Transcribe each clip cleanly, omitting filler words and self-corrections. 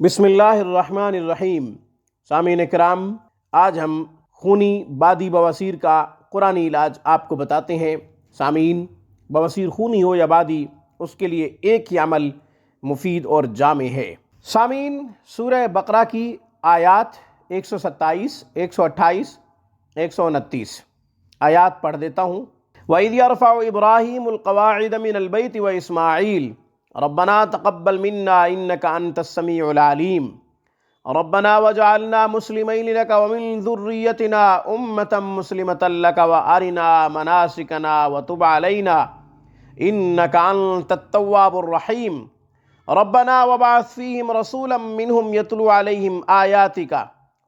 بسم اللہ الرحمن الرحیم۔ سامعین کرام، آج ہم خونی بادی بواسیر کا قرآنی علاج آپ کو بتاتے ہیں۔ سامعین، بواسیر خونی ہو یا بادی، اس کے لیے ایک ہی عمل مفید اور جامع ہے۔ سامعین، سورہ بقرہ کی آیات 127، 128، 129 آیات پڑھ دیتا ہوں۔ وَإِذْ يَرْفَعُ إِبْرَاهِيمُ الْقَوَاعِدَ مِنَ الْبَيْتِ وَإِسْمَاعِيلُ رَبَّنَا تَقَبَّلْ مِنَّا إِنَّكَ أَنْتَ السَّمِيعُ الْعَلِيمُ رَبَّنَا وَاجْعَلْنَا مُسْلِمَيْنِ لَكَ وَمِنْ ذُرِّيَّتِنَا أُمَّةً مُسْلِمَةً لَكَ وَأَرِنَا مَنَاسِكَنَا وَتُبْ عَلَيْنَا إِنَّكَ أَنْتَ التَّوَّابُ الرَّحِيمُ رَبَّنَا وَابْعَثْ فِيهِمْ رَسُولًا مِّنْهُمْ يَتْلُو عَلَيْهِمْ آيَاتِكَ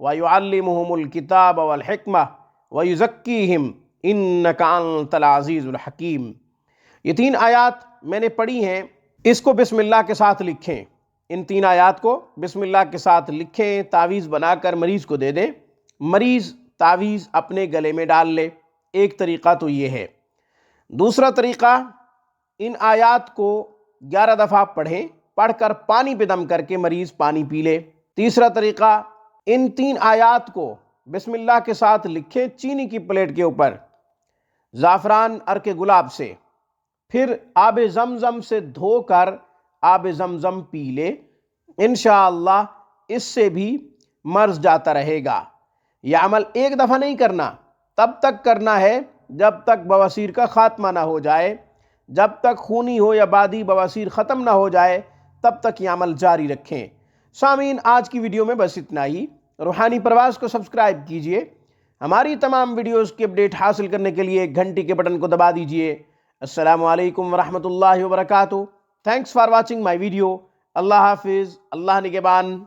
وَيُعَلِّمُهُمُ الْكِتَابَ وَالْحِكْمَةَ وَيُزَكِّيهِمْ إِنَّكَ أَنْتَ الْعَزِيزُ الْحَكِيمُ۔ یہ تین آیات میں نے پڑھی ہیں، اس کو بسم اللہ کے ساتھ لکھیں۔ ان تین آیات کو بسم اللہ کے ساتھ لکھیں، تعویذ بنا کر مریض کو دے دیں۔ مریض تعویذ اپنے گلے میں ڈال لے۔ ایک طریقہ تو یہ ہے۔ دوسرا طریقہ، ان آیات کو 11 دفعہ پڑھیں، پڑھ کر پانی پہ دم کر کے مریض پانی پی لے۔ تیسرا طریقہ، ان تین آیات کو بسم اللہ کے ساتھ لکھیں چینی کی پلیٹ کے اوپر زعفران عرق گلاب سے، پھر آب زمزم سے دھو کر آب زمزم پی لے۔ انشاءاللہ اس سے بھی مرض جاتا رہے گا۔ یہ عمل ایک دفعہ نہیں کرنا، تب تک کرنا ہے جب تک بواسیر کا خاتمہ نہ ہو جائے، جب تک خونی ہو یا بادی بواسیر ختم نہ ہو جائے تب تک یہ عمل جاری رکھیں۔ سامعین، آج کی ویڈیو میں بس اتنا ہی۔ روحانی پرواز کو سبسکرائب کیجئے۔ ہماری تمام ویڈیوز کی اپڈیٹ حاصل کرنے کے لیے گھنٹی کے بٹن کو دبا دیجئے۔ السلام علیکم ورحمۃ اللہ وبرکاتہ۔ Thanks for watching my video. اللہ حافظ، اللہ نگہبان۔